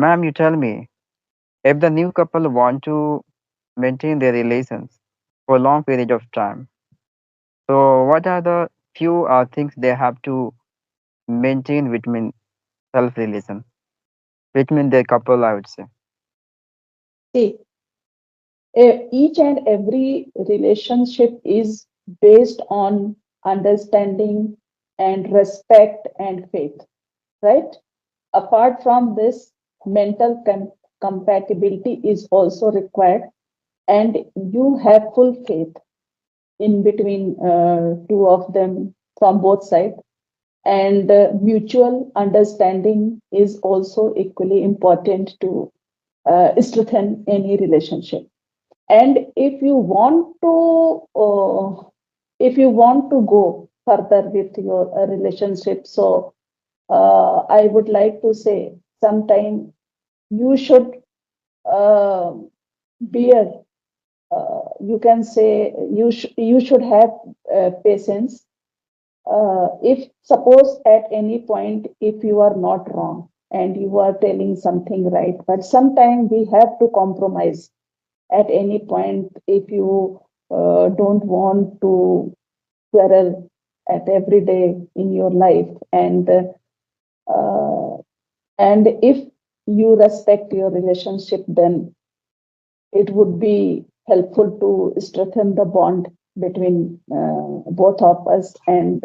Ma'am, you tell me, if the new couple want to maintain their relations for a long period of time, so what are the few things they have to maintain between self relation, between their couple, I would say. See, each and every relationship is based on understanding and respect and faith, right? Apart from this, mental compatibility is also required, and you have full faith in between two of them from both sides. And mutual understanding is also equally important to strengthen any relationship. And if you want to go further with your relationship, so I would like to say sometime you should uh, bear, you can say you should have patience. If suppose at any point if you are not wrong and you are telling something right, but sometimes we have to compromise at any point if you don't want to quarrel at every day in your life, uh, and if you respect your relationship, then it would be helpful to strengthen the bond between both of us. And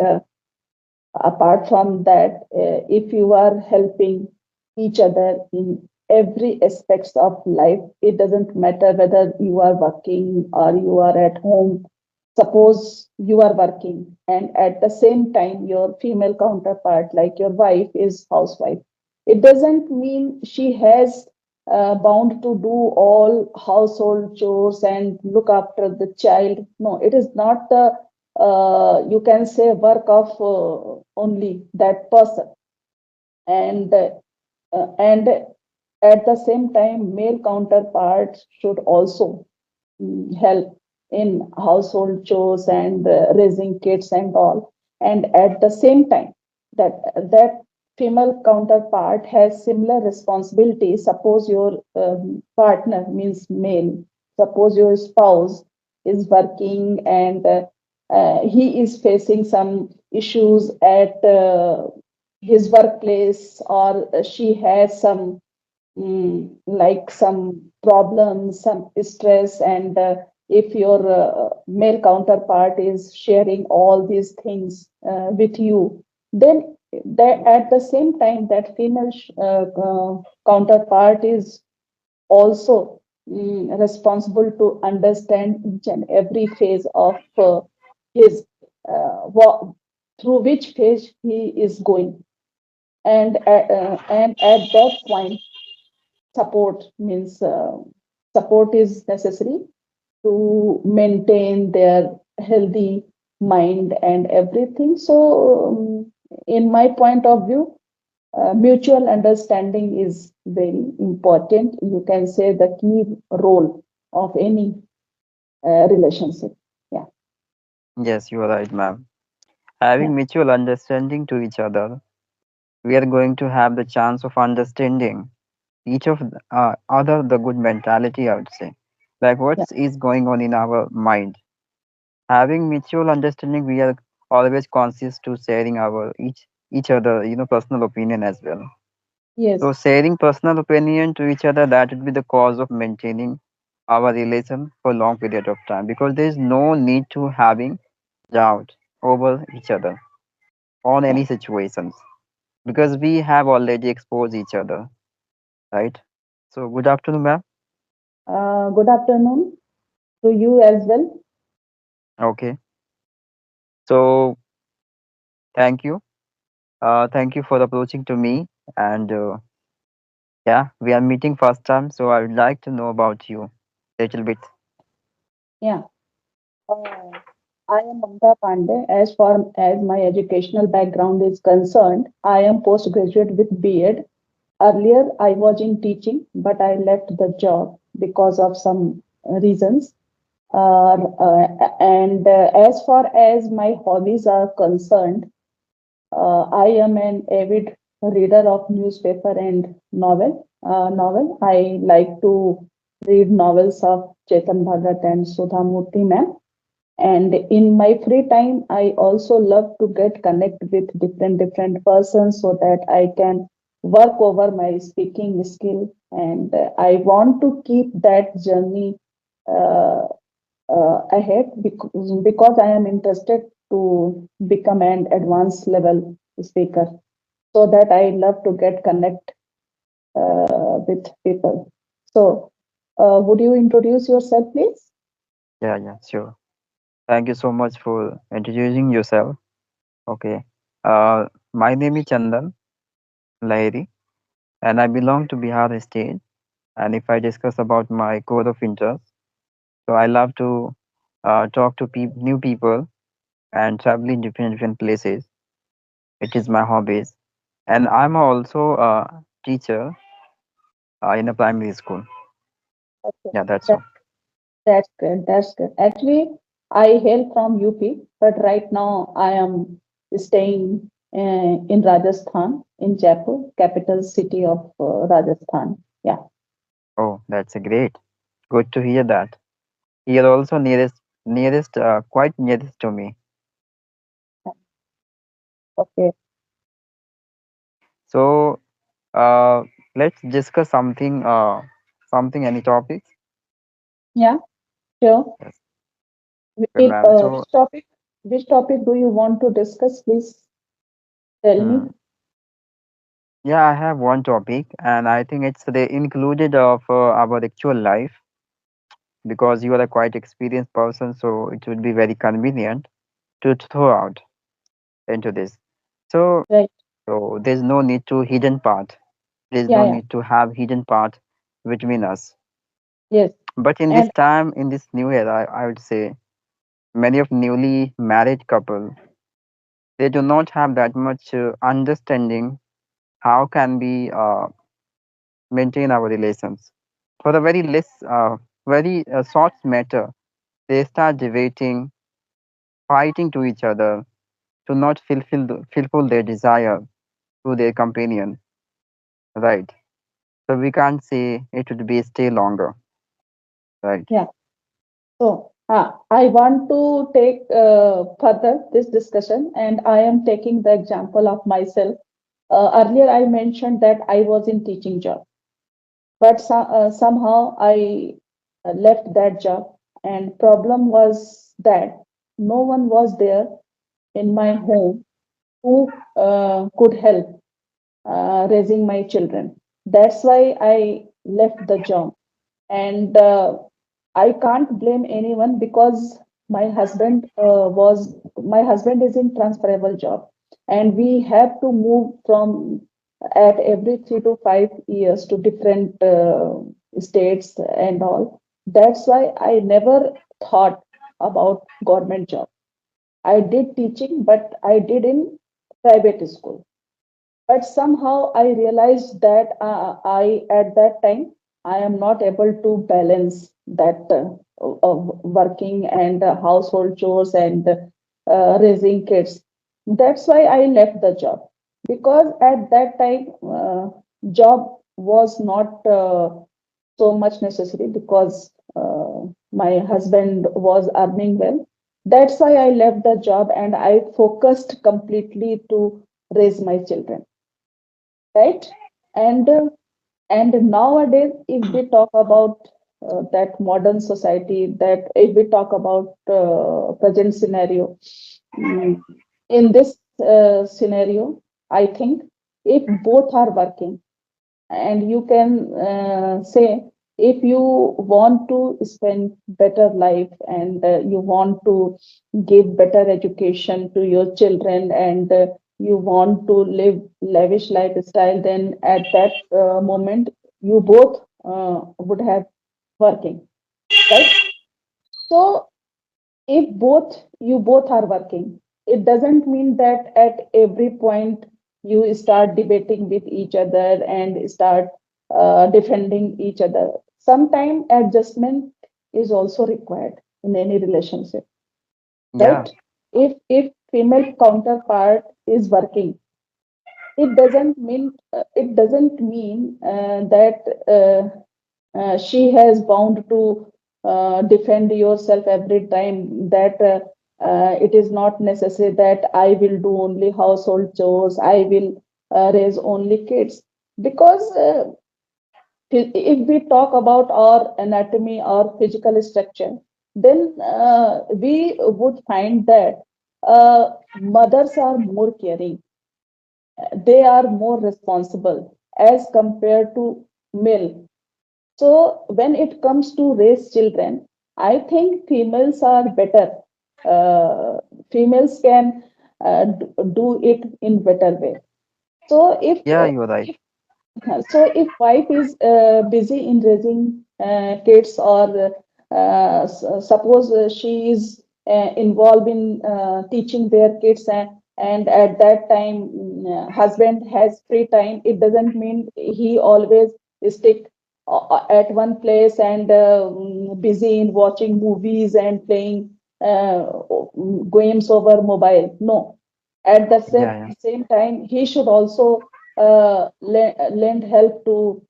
apart from that, if you are helping each other in every aspects of life, it doesn't matter whether you are working or you are at home. Suppose you are working and at the same time your female counterpart like your wife is housewife, it doesn't mean she has bound to do all household chores and look after the child. No, it is not the you can say work of only that person. And at the same time male counterparts should also help in household chores and raising kids and all. And at the same time that female counterpart has similar responsibilities. Suppose your partner means male, suppose your spouse is working and he is facing some issues at his workplace, or she has some like some problems, some stress, and if your male counterpart is sharing all these things with you, then that at the same time that female counterpart is also responsible to understand each and every phase of his through which phase he is going. And at that point support means support is necessary to maintain their healthy mind and everything. So in my point of view, mutual understanding is very important, you can say the key role of any relationship. Yeah. Yes, you are right, ma'am. Yeah. Having mutual understanding to each other, we are going to have the chance of understanding each of other the good mentality, I would say. Like what Yeah. is going on in our mind. Having mutual understanding, we are always conscious to sharing our each other, personal opinion as well. So Yes. sharing personal opinion to each other, that would be the cause of maintaining our relation for a long period of time, because there is no need to having doubt over each other on Yeah. any situations, because we have already exposed each other, right? So good afternoon, ma'am. Good afternoon to you as well. Okay. So thank you. Thank you for approaching to me. And yeah, we are meeting first time, so I would like to know about you a little bit. Yeah. Uh, I am Mamta Pandey. As far as my educational background is concerned, I am postgraduate with B.Ed. Earlier, I was in teaching, but I left the job because of some reasons. And as far as my hobbies are concerned, I am an avid reader of newspaper and novel. novel. I like to read novels of Chetan Bhagat and Sudha Murthy ma'am. And in my free time, I also love to get connect with different persons so that I can work over my speaking skill. And I want to keep that journey uh, ahead because I am interested to become an advanced level speaker. So that I love to get connect with people. So, would you introduce yourself, please? Yeah, yeah, sure. Thank you so much for introducing yourself. Okay. My name is Chandan Lahiri, and I belong to Bihar state. And if I discuss about my core of interest, so I love to talk to new people and travel in different places. It is my hobbies, and I'm also a teacher in a primary school. Okay. Yeah, that's all. That's good. That's good. Actually, I hail from UP, but right now I am staying in Rajasthan, in Jaipur, capital city of Rajasthan. Yeah. Oh, that's a great. Good to hear that. You're also quite nearest to me. Okay. So let's discuss something, any topics. Yeah. Sure. Yes, okay, ma'am. So, Which topic do you want to discuss? Please tell hmm, me. yeah, I have one topic, and I think it's the included of our actual life because you are a quite experienced person, so it would be very convenient to throw out into this. So, Right. so there's no need to hidden part. There's Yeah. no Yeah. need to have hidden part between us. Yes. But in this And time, in this new era, I would say many of newly married couple they do not have that much understanding how can we maintain our relations. For a very short matter, they start debating, fighting to each other to not fulfill their desire to their companion, right? So we can't say it would be stay longer, right? yeah. So, I want to take further this discussion, and I am taking the example of myself. Earlier, I mentioned that I was in teaching job, but somehow I left that job, and problem was that no one was there in my home who could help raising my children. That's why I left the job, and I can't blame anyone because my husband is in transferable job, and we have to move from at every 3 to 5 years to different states and all. That's why I never thought about government job. I did teaching, but I did in private school, but somehow I realized that I at that time I am not able to balance that working and household chores and raising kids. That's why I left the job, because at that time job was not so much necessary, because my husband was earning well. That's why I left the job and I focused completely to raise my children, right? And and nowadays, if we talk about that modern society, that if we talk about present scenario, mm, in this scenario, I think if both are working, and you can say, if you want to spend better life, and you want to give better education to your children, and you want to live lavish lifestyle, then at that moment you both would have working, right? So if both are working, it doesn't mean that at every point you start debating with each other and start defending each other. Sometimes adjustment is also required in any relationship, Yeah, right? If female counterpart is working, it doesn't mean that she has bound to defend yourself every time, that it is not necessary that I will do only household chores, I will raise only kids. Because if we talk about our anatomy or physical structure, then we would find that mothers are more caring, they are more responsible as compared to male. So when it comes to raise children, I think females are better. Uh, Females can do it in better way. So Yeah, you're right. if wife is busy in raising kids, or suppose she is involved in teaching their kids, and at that time husband has free time, it doesn't mean he always stick at one place and busy in watching movies and playing uh, games over mobile. No, at the Yeah, yeah. same time he should also lend help to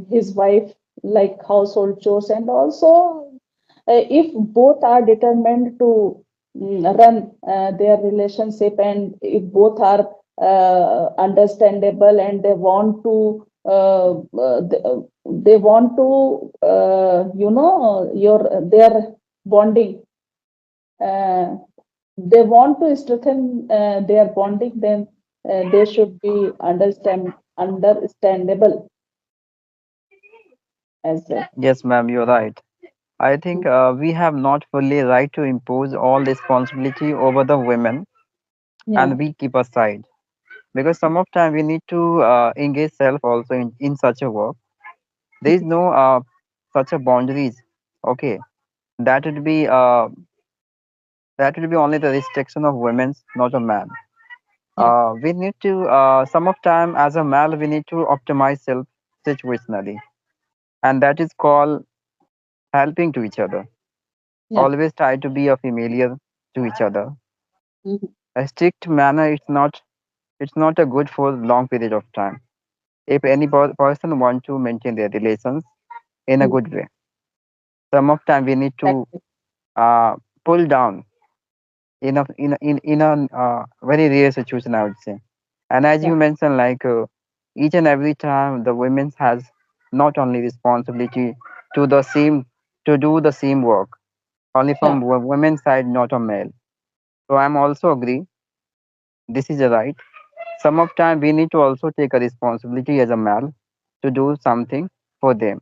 his wife, like household chores. And also if both are determined to run their relationship, and if both are understandable, and they want to they want to your their bonding, uh, they want to strengthen their bonding, then they should be understandable as well. Yes, ma'am, you're right. I think we have not fully right to impose all responsibility over the women Yeah, and we keep aside. Because some of time we need to engage self also in such a work. There is no such a boundaries. Okay. That would be only the restriction of women's, not a man. yeah, We need to some of time as a male we need to optimize self situationally, and that is called helping to each other. yeah. Always try to be a familiar to each other. Mhm. A strict manner it's not a good for long period of time. If any person want to maintain their relations in a Mhm. good way, some of time we need to Exactly. uh, pull down in a very rare situation, I would say. And as Yeah, you mentioned, like each and every time the women has not only responsibility to the same to do the same work only yeah, from women's side, not a male. So I'm also agree this is a right. Some of time we need to also take a responsibility as a male to do something for them.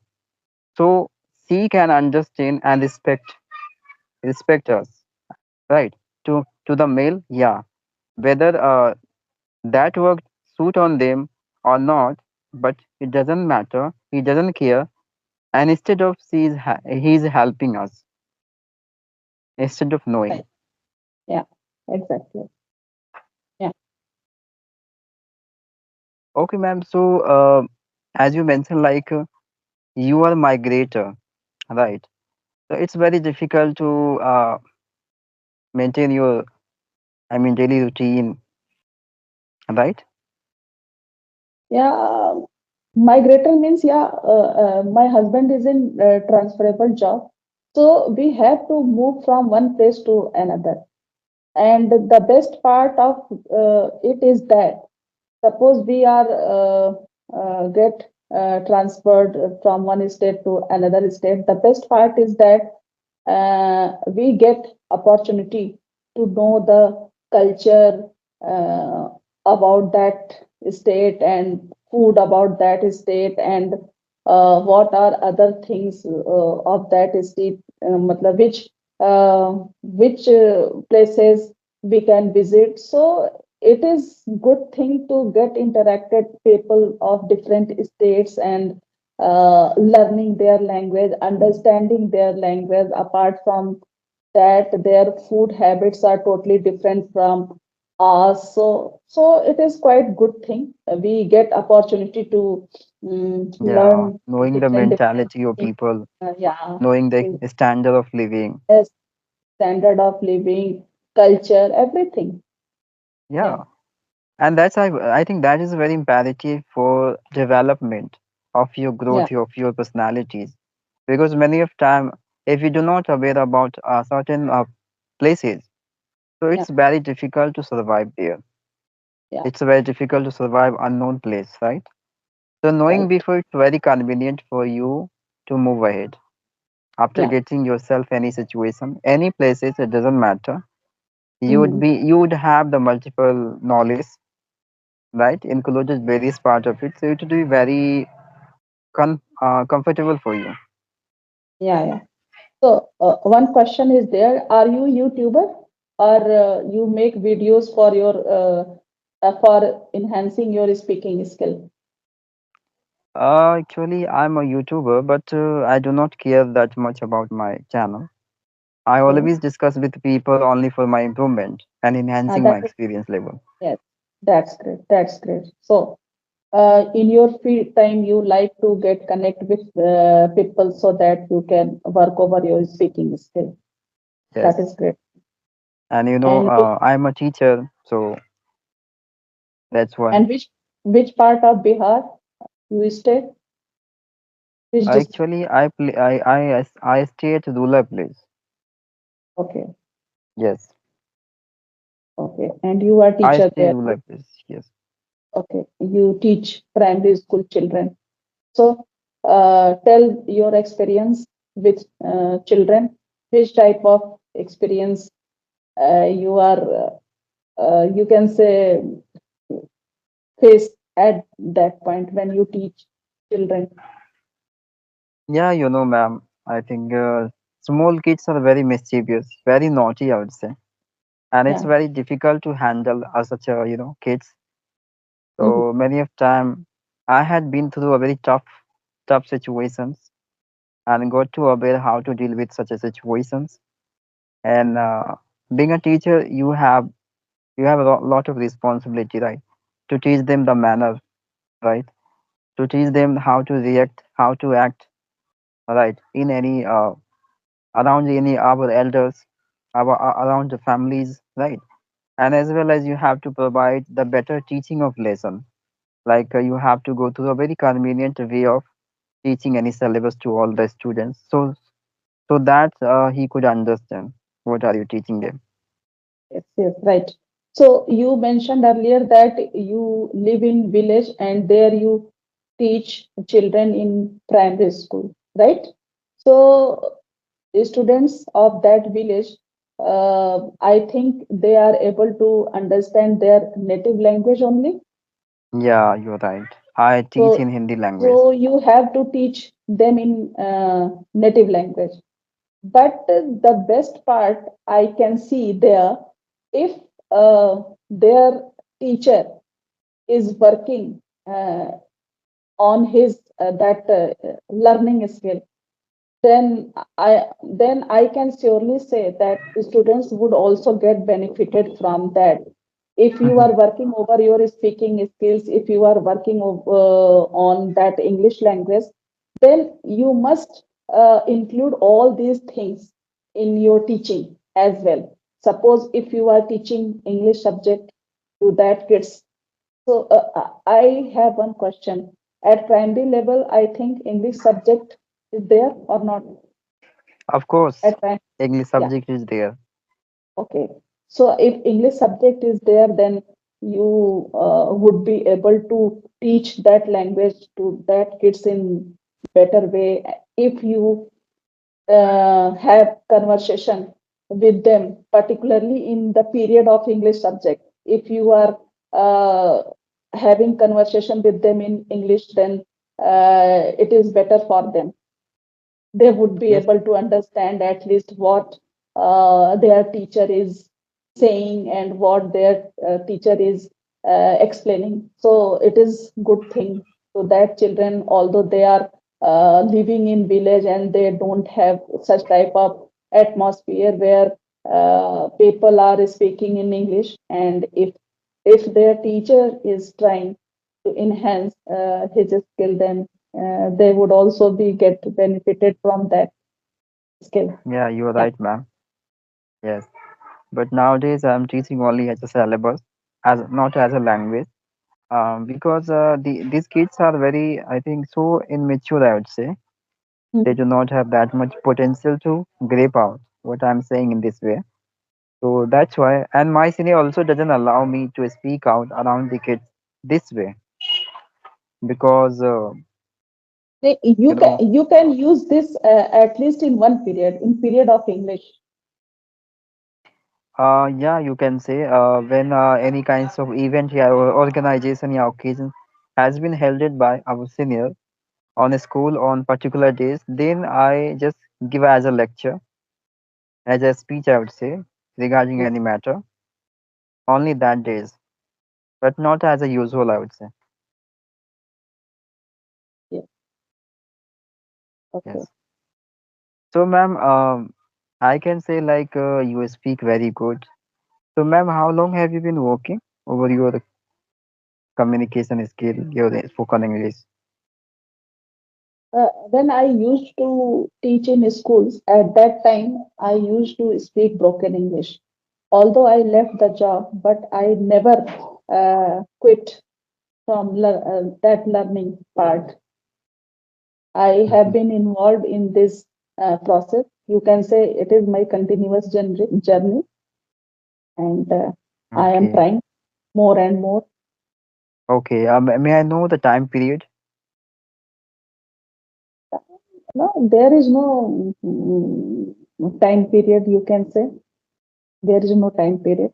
So seek and understand and respect us, right? To the male, yeah. Whether that work suit on them or not, but it doesn't matter. He doesn't care, and instead of he's helping us instead of knowing. right. Yeah, exactly. Yeah, Okay, ma'am. So as you mentioned, like you are a migrator, right? So it's very difficult to maintain your, I mean, daily routine, right? yeah. Migrator means, yeah, my husband is in transferable job, so we have to move from one place to another. And the best part of it is that, suppose we are get transferred from one state to another state, the best part is that we get opportunity to know the culture uh, about that state, and food about that state, and what are other things of that state, matlab which places we can visit. So it is good thing to get interacted people of different states, and learning their language, understanding their language. Apart from that, their food habits are totally different from us. So it is quite good thing. We get opportunity to Yeah, learn knowing the different mentality of things. people, Yeah, knowing the standard of living. yes, standard of living, culture, everything. Yeah, Yeah, And I think that is very imperative for development of your Yeah, growth of your personalities, because many of time if you do not aware about certain places, so yeah, it's very difficult to survive there. yeah, It's very difficult to survive unknown place, right? So knowing right. before, it's very convenient for you to move ahead after Yeah. getting yourself any situation, any places, it doesn't matter. Mm-hmm. You would have the multiple knowledge, right? Included various part of it. So it would be very comfortable for you. Yeah, yeah. So, one question is there: are you YouTuber or you make videos for your for enhancing your speaking skill? Actually, I'm a YouTuber, but I do not care that much about my channel. I Okay, always discuss with people only for my improvement and enhancing my that is experience level. yes, that's great. That's great. So, in your free time, you like to get connect with people so that you can work over your speaking skill. That Yes. is great. And And I'm a teacher, so that's why. which part of Bihar you stay? Which district? Actually, I stay at rural place. Okay, Yes, okay. And you are I teacher stay there. rural place. Yes. Okay, you teach primary school children. So, tell your experience with children. Which type of experience you are, you can say, face at that point when you teach children? Yeah, ma'am. I think small kids are very mischievous, very naughty, I would say, and it's Yeah. very difficult to handle as such a kids. Mhm. So many of time, I had been through a very tough situations and got to aware how to deal with such a situations. And being a teacher, you have a lot of responsibility, right? To teach them the manner, right? To teach them how to react, how to act, right? In any around any our elders, around the families, right? And as well as you have to provide the better teaching of lesson. Like you have to go through a very convenient way of teaching any syllabus to all the students, so that he could understand what are you teaching them. Yes, yes, right. So you mentioned earlier that you live in village and there you teach children in primary school, right? So the students of that village, I think they are able to understand their native language only. Yeah, you're right. I teach So, in Hindi language. so you have to teach them in native language. But the best part I can see there, if their teacher is working on his that learning skill, then I can surely say that students would also get benefited from that. If you Mhm. are working over your speaking skills, if you are working on that English language, then you must include all these things in your teaching as well. Suppose if you are teaching English subject to that kids, so I have one question. At primary level, I think English subject is there or not? Of course, At prime, English yeah, subject is there. okay. So if English subject is there, then you would be able to teach that language to that kids in better way. If you have conversation with them, particularly in the period of English subject. If you are uh, having conversation with them in English, then it is better for them. They would be Yes. able to understand at least what their teacher is saying and what their teacher is explaining. So it is good thing so that children, although they are living in village and they don't have such type of atmosphere where people are speaking in English, and if their teacher is trying to enhance his skill, then they would also be get benefited from that skill. Yeah, you're Yeah. right, ma'am. Yes. But nowadays I'm teaching only as a syllabus. as not as a language, because these kids are very, I think, so immature, I would say. They Mhm. do not have that much potential to grape out what I'm saying in this way. So that's why, and my senior also doesn't allow me to speak out around the kids this way because, you know, You can use this at least in one period, in period of English. yeah, you can say when any kinds of event yeah, or organization yeah, occasion has been held by our senior on a school on particular days, then I just give as a lecture, as a speech, I would say, regarding Mm. any matter, only that days, but not as a usual, I would say. Yeah. Okay. Yes. So, ma'am, I can say like you speak very good. So, ma'am, how long have you been working over your communication skill, your spoken English? When I used to teach in schools, at that time, I used to speak broken English. Although I left the job, but I never quit from that learning part. I have Mhm. been involved in this process. You can say it is my continuous journey, and I am Okay. trying more and more. Okay. May I know the time period? No, there is no time period, you can say. There is no time period.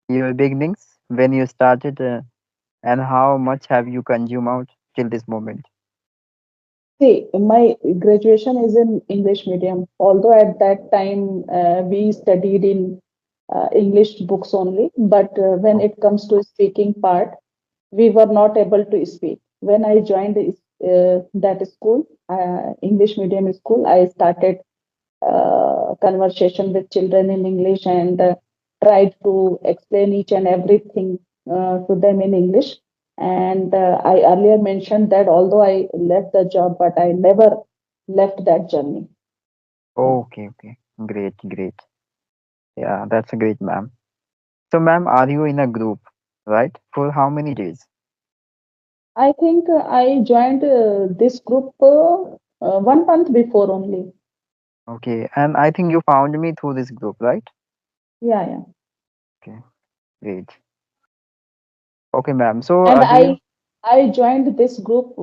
Your beginnings, when you started, and how much have you consumed out till this moment? See, my graduation is in English medium, although at that time we studied in English books only, but when Oh, it comes to speaking part, we were not able to speak. When I joined that school, English medium school, I started conversation with children in English and tried to explain each and everything to them in English. And I earlier mentioned that although I left the job, but I never left that journey. Yeah. okay, okay. Great, great. Yeah, that's a great, ma'am. So, ma'am, are you in a group, right? For how many days? I think I joined this group 1 month before only. Okay, and I think you found me through this group, right? Yeah, yeah. Okay, great. Okay, ma'am. So, And do you? I joined this group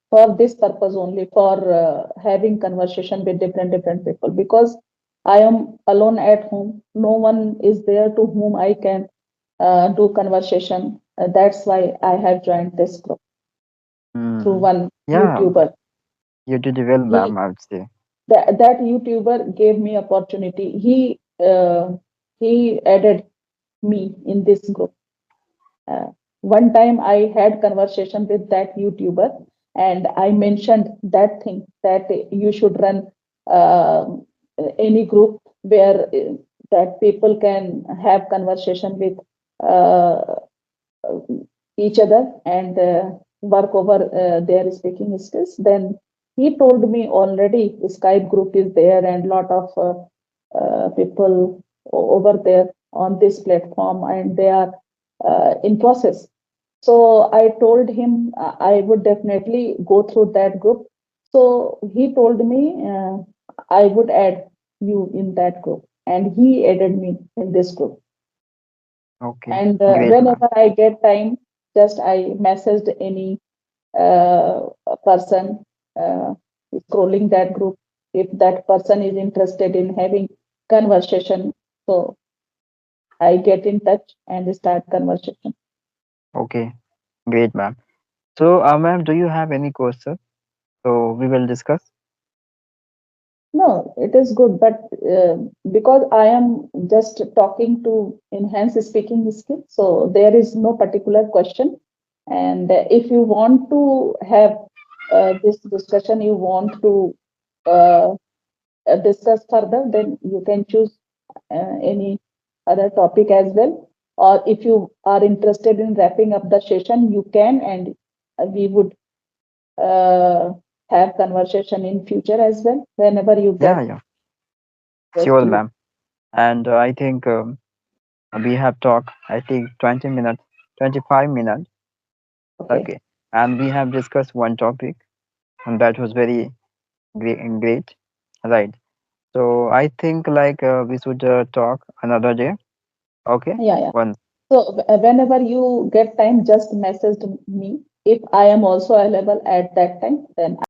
for this purpose only, for having conversation with different people, because I am alone at home. No one is there to whom I can do conversation. That's why I have joined this group through Hmm. one Yeah, YouTuber. you did well, He ma'am, I would say. that YouTuber gave me opportunity. He added me in this group. Uh, One time I had conversation with that YouTuber, and I mentioned that thing that you should run uh, any group where that people can have conversation with uh, each other and work over their speaking skills. Then he told me already Skype group is there and lot of people over there on this platform, and they are in process. So I told him I would definitely go through that group. So he told me I would add you in that group, and he added me in this group. Okay, And great, ma'am. whenever I get time, just I messaged any person uh, scrolling that group if that person is interested in having conversation. So I get in touch and start conversation. Okay, great, ma'am. So, ma'am, do you have any question? So we will discuss. No, it is good, but because I am just talking to enhance speaking skill, so there is no particular question. And if you want to have this discussion, you want to uh, discuss further, then you can choose any other topic as well. Or if you are interested in wrapping up the session, you can, and we would uh, have conversation in future as well whenever you Yeah, get yeah, rest sure, you. ma'am. And I think We have talked, I think, 20 minutes, 25 minutes. Okay. Okay. And we have discussed one topic, and that was very great. Right. So I think like we should talk another day. Okay. Yeah, yeah. One. So whenever you get time, just message me. If I am also available at that time, then